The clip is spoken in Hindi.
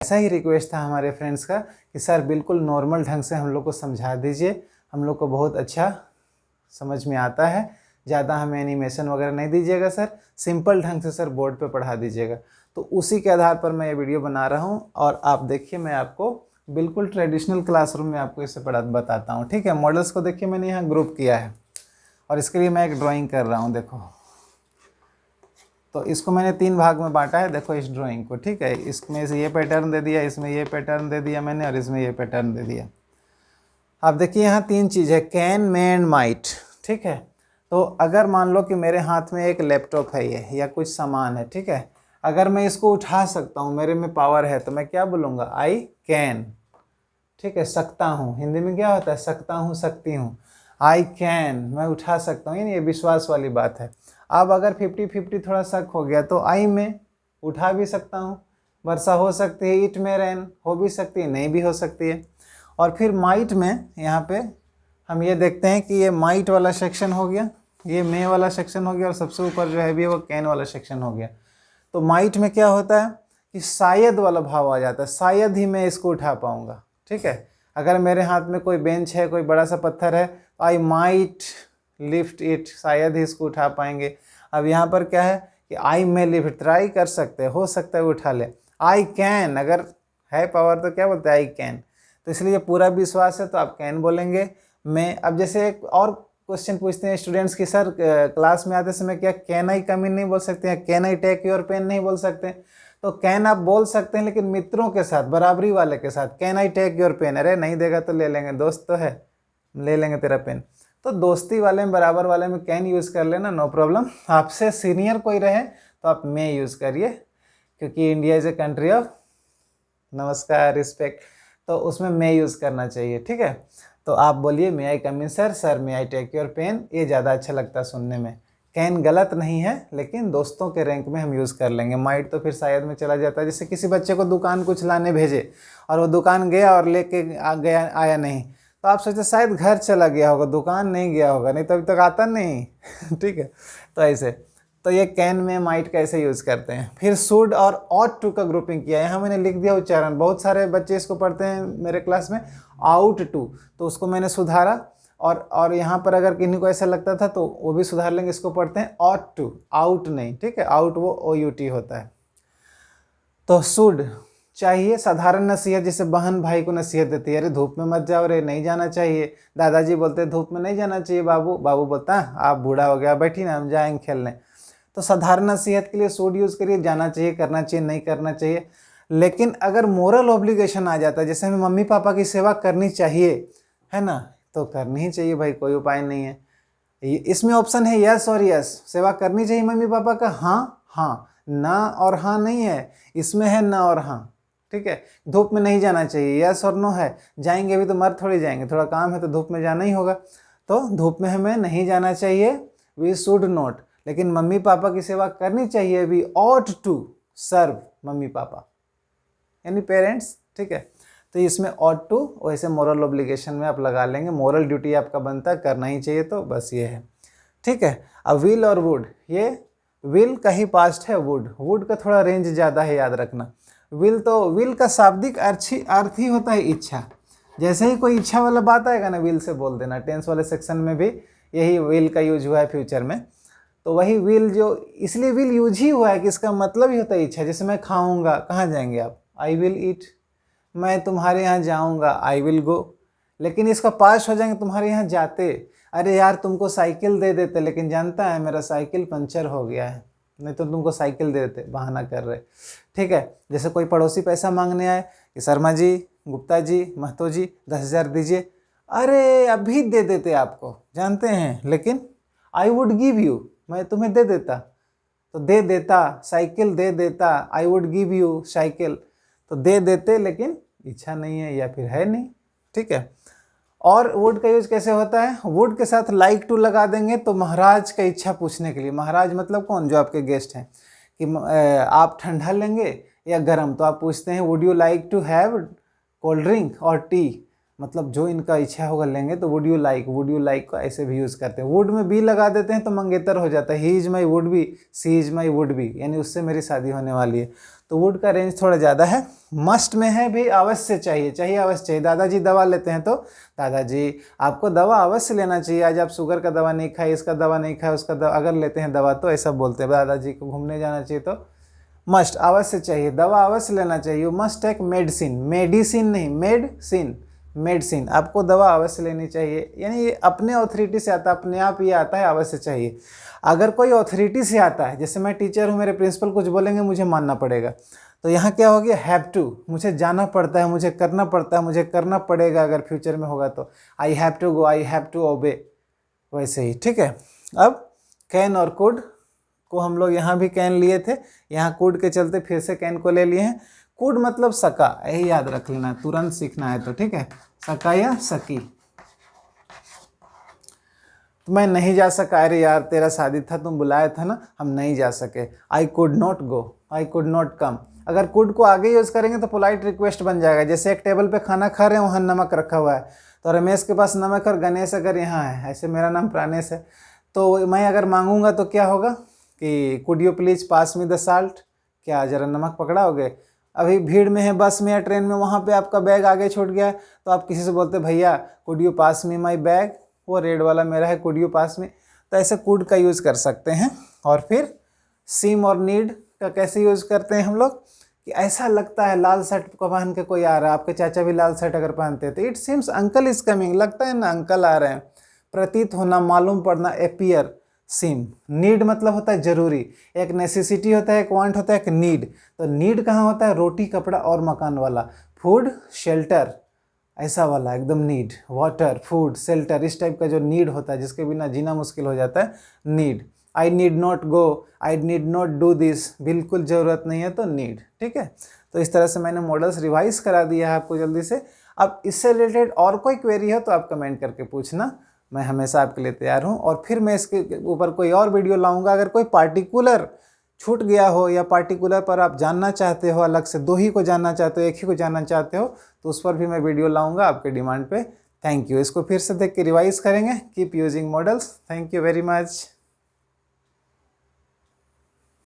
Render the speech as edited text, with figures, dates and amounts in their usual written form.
ऐसा ही रिक्वेस्ट था हमारे फ्रेंड्स का कि सर बिल्कुल नॉर्मल ढंग से हम लोग को समझा दीजिए, हम लोग को बहुत अच्छा समझ में आता है, ज़्यादा हमें एनिमेशन वगैरह नहीं दीजिएगा सर, सिंपल ढंग से सर बोर्ड पे पढ़ा दीजिएगा। तो उसी के आधार पर मैं ये वीडियो बना रहा हूँ और आप देखिए मैं आपको बिल्कुल ट्रेडिशनल क्लासरूम में आपको इसे बताता हूँ। ठीक है, मॉडल्स को देखिए मैंने यहाँ ग्रुप किया है और इसके लिए मैं एक ड्राइंग कर रहा हूँ। देखो तो इसको मैंने 3 भाग में बांटा है, देखो इस ड्राइंग को। ठीक है, इसमें से ये पैटर्न दे दिया, इसमें ये पैटर्न दे दिया मैंने और इसमें ये पैटर्न दे दिया। अब देखिए यहाँ 3 चीज़ है, कैन, मे एंड माइट। ठीक है, तो अगर मान लो कि मेरे हाथ में एक लैपटॉप है ये या कुछ सामान है, ठीक है, अगर मैं इसको उठा सकता हूँ, मेरे में पावर है, तो मैं क्या बोलूँगा, आई कैन। ठीक है, सकता हूँ, हिंदी में क्या होता है, सकता हूँ, सकती हूँ, आई कैन, मैं उठा सकता हूँ, यानी ये विश्वास वाली बात है। अब अगर 50-50 थोड़ा शक हो गया तो आई में उठा भी सकता हूँ, वर्षा हो सकती है, इट में रैन हो भी सकती है, नहीं भी हो सकती है। और फिर माइट में यहाँ पे हम ये देखते हैं कि ये माइट वाला सेक्शन हो गया, ये मे वाला सेक्शन हो गया और सबसे ऊपर जो है भी वो कैन वाला सेक्शन हो गया। तो माइट में क्या होता है कि शायद वाला भाव आ जाता है, शायद ही मैं इसको उठा पाऊँगा। ठीक है, अगर मेरे हाथ में कोई बेंच है, कोई बड़ा सा पत्थर है, तो आई माइट लिफ्ट इट, शायद ही इसको उठा पाएंगे। अब यहाँ पर क्या है कि आई में लिफ्ट, ट्राई कर सकते हैं, हो सकता है उठा ले। आई कैन, अगर है पावर तो क्या बोलते हैं, आई कैन। तो इसलिए पूरा विश्वास है तो आप कैन बोलेंगे। मैं अब जैसे एक और क्वेश्चन पूछते हैं स्टूडेंट्स की, सर क्लास में आते समय क्या कैन आई कम इन नहीं बोल सकते हैं, can I take your pen नहीं बोल सकते? तो कैन आप बोल सकते हैं, लेकिन मित्रों के साथ, बराबरी वाले के साथ, can I take your pen, अरे नहीं देगा तो ले लेंगे, दोस्त तो है, ले लेंगे तेरा पेन। तो दोस्ती वाले में, बराबर वाले में कैन यूज़ कर लेना, नो प्रॉब्लम। आपसे सीनियर कोई रहे तो आप मे यूज़ करिए, क्योंकि India is a country of नमस्कार, रिस्पेक्ट, तो उसमें मे यूज़ करना चाहिए। ठीक है, तो आप बोलिए may I come in sir, sir may I take your pen, ये ज़्यादा अच्छा लगता है सुनने में। कैन गलत नहीं है, लेकिन दोस्तों के रैंक में हम यूज़ कर लेंगे। माइट तो फिर शायद में चला जाता है, जैसे किसी बच्चे को दुकान कुछ लाने भेजे और वो दुकान गया और लेके गया, आया नहीं, तो आप सोचते शायद घर चला गया होगा, दुकान नहीं गया होगा, नहीं तो अभी तक आता नहीं। ठीक है, तो ऐसे, तो ये कैन में माइट कैसे यूज़ करते हैं। फिर शुड और ऑट टू का ग्रुपिंग किया है, यहाँ मैंने लिख दिया उच्चारण, बहुत सारे बच्चे इसको पढ़ते हैं मेरे क्लास में आउट टू, तो उसको मैंने सुधारा। और यहाँ पर अगर किन्हीं को ऐसा लगता था तो वो भी सुधार लेंगे, इसको पढ़ते हैं ऑट टू, आउट नहीं। ठीक है, आउट वो OUT होता है। तो शुड चाहिए, साधारण नसीहत, जैसे बहन भाई को नसीहत देती है, अरे धूप में मत जाओ रे, नहीं जाना चाहिए। दादाजी बोलते हैं धूप में नहीं जाना चाहिए बाबू, बाबू बोलता है आप बूढ़ा हो गया, बैठी ना हम जाएंगे खेलने। तो साधारण नसीहत के लिए शुड यूज़ करिए, जाना चाहिए, करना चाहिए, नहीं करना चाहिए। लेकिन अगर मोरल ऑब्लिगेशन आ जाता है, जैसे हमें मम्मी पापा की सेवा करनी चाहिए, है ना, तो करनी ही चाहिए भाई, कोई उपाय नहीं है। इसमें ऑप्शन है यस और यस, सेवा करनी चाहिए मम्मी पापा का, हाँ हाँ, ना और हाँ नहीं है, इसमें है ना और हाँ। ठीक है, धूप में नहीं जाना चाहिए, यस और नो है, जाएंगे अभी तो मर थोड़ी जाएंगे, थोड़ा काम है तो धूप में जाना ही होगा, तो धूप में हमें नहीं जाना चाहिए, वी शुड नॉट। लेकिन मम्मी पापा की सेवा करनी चाहिए, वी ऑट टू सर्व मम्मी पापा, यानी पेरेंट्स। ठीक है, तो इसमें ऑट टू, वैसे मोरल ऑब्लिगेशन में आप लगा लेंगे, मोरल ड्यूटी आपका बनता है, करना ही चाहिए, तो बस ये है। ठीक है, अब विल और वुड, ये विल का ही पास्ट है, वुड का थोड़ा रेंज ज़्यादा है, याद रखना। विल का शाब्दिक अर्थ ही होता है इच्छा, जैसे ही कोई इच्छा वाला बात आएगा ना, विल से बोल देना। टेंस वाले सेक्शन में भी यही विल का यूज हुआ है फ्यूचर में, तो वही विल जो, इसलिए विल यूज ही हुआ है कि इसका मतलब ही होता है इच्छा। जैसे मैं खाऊंगा, कहाँ जाएंगे आप, आई विल ईट, मैं तुम्हारे यहाँ जाऊँगा, आई विल गो। लेकिन इसका पास हो जाएंगे, तुम्हारे यहाँ जाते, अरे यार तुमको साइकिल दे देते, लेकिन जानता है मेरा साइकिल पंचर हो गया है, नहीं तो तुमको साइकिल दे देते, बहाना कर रहे। ठीक है, जैसे कोई पड़ोसी पैसा मांगने आए कि शर्मा जी, गुप्ता जी, महतो जी 10,000 दीजिए, अरे अभी दे देते आपको, जानते हैं, लेकिन आई वुड गिव यू, मैं तुम्हें दे देता, तो दे देता, साइकिल दे देता, I would give you cycle, तो दे देते, लेकिन इच्छा नहीं है या फिर है नहीं। ठीक है, और वुड का यूज कैसे होता है, वुड के साथ लाइक टू लगा देंगे तो महाराज का इच्छा पूछने के लिए, महाराज मतलब कौन, जो आपके गेस्ट हैं, कि आप ठंडा लेंगे या गर्म, तो आप पूछते हैं would you like to have cold drink और टी, मतलब जो इनका इच्छा होगा लेंगे, तो वुड यू लाइक को ऐसे भी यूज़ करते हैं। वुड में बी लगा देते हैं तो मंगेतर हो जाता है, he is my would be, she is my would be, यानी उससे मेरी शादी होने वाली है, तो वुड का रेंज थोड़ा ज़्यादा है। मस्ट में है भी, अवश्य चाहिए, चाहिए अवश्य चाहिए। दादाजी दवा लेते हैं तो दादाजी आपको दवा अवश्य लेना चाहिए, आज आप शुगर का दवा नहीं खाए, इसका दवा नहीं खाए, उसका दवा अगर लेते हैं दवा तो ऐसा बोलते हैं। दादाजी को घूमने जाना चाहिए तो मस्ट अवश्य चाहिए, दवा अवश्य लेना चाहिए। You must take medicine, medicine नहीं मेडिसिन, मेडिसिन, आपको दवा अवश्य लेनी चाहिए। यानी ये अपने अथॉरिटी से आता है, अपने आप ये आता है अवश्य चाहिए। अगर कोई अथॉरिटी से आता है, जैसे मैं टीचर हूँ, मेरे प्रिंसिपल कुछ बोलेंगे मुझे मानना पड़ेगा, तो यहाँ क्या हो गया, हैव टू, मुझे जाना पड़ता है, मुझे करना पड़ता है, मुझे करना पड़ेगा। अगर फ्यूचर में होगा तो I have to go, I have to obey, वैसे ही। ठीक है, अब कैन और कुड को हम लोग यहाँ भी कैन लिए थे, यहाँ कुड के चलते फिर से कैन को ले लिए हैं। कुड मतलब सका, यही याद रख लेना, तुरंत सीखना है तो। ठीक है, सका या सकी। तो मैं नहीं जा सका, अरे यार तेरा शादी था, तुम बुलाया था ना, हम नहीं जा सके। I could not go, I could not come. अगर कुड को आगे यूज़ करेंगे तो पोलाइट रिक्वेस्ट बन जाएगा। जैसे एक टेबल पे खाना खा रहे हैं, वहाँ नमक रखा हुआ है, तो रमेश के पास नमक और गणेश अगर यहाँ है, ऐसे मेरा नाम प्राणेश है, तो मैं अगर मांगूंगा तो क्या होगा कि could you please pass me the salt, क्या ज़रा नमक पकड़ाओगे। अभी भीड़ में है, बस में या ट्रेन में, वहाँ पे आपका बैग आगे छूट गया है, तो आप किसी से बोलते भैया could you pass me my bag, वो रेड वाला मेरा है, कुड यू पास मी। तो ऐसे कुड का यूज़ कर सकते हैं। और फिर सीम और नीड का कैसे यूज़ करते हैं हम लोग, कि ऐसा लगता है लाल शर्ट को पहन के कोई आ रहा है, आपके चाचा भी लाल शर्ट अगर पहनते हैं तो it seems uncle is coming, लगता है ना अंकल आ रहे हैं। प्रतीत होना, मालूम पड़ना, एपियर। सीम। नीड मतलब होता है जरूरी, एक नेसेसिटी होता है, एक वांट होता है, एक नीड। तो नीड कहाँ होता है, रोटी कपड़ा और मकान वाला। फूड शेल्टर, ऐसा वाला एकदम नीड। वाटर, फूड, शेल्टर, इस टाइप का जो नीड होता है जिसके बिना जीना मुश्किल हो जाता है, need. I need not go, I need not do this, बिल्कुल ज़रूरत नहीं है तो नीड। ठीक है, तो इस तरह से मैंने मॉडल्स रिवाइज करा दिया है आपको जल्दी से। अब इससे रिलेटेड और कोई क्वेरी हो तो आप कमेंट करके पूछना, मैं हमेशा आपके लिए तैयार हूँ। और फिर मैं इसके ऊपर कोई और वीडियो लाऊंगा। अगर कोई पार्टिकुलर छूट गया हो या पार्टिकुलर पर आप जानना चाहते हो, अलग से दो ही को जानना चाहते हो, एक ही को जानना चाहते हो, तो उस पर भी मैं वीडियो लाऊंगा आपके डिमांड पे। Thank you. इसको फिर से देख के रिवाइज करेंगे। Keep using models. Thank you very much.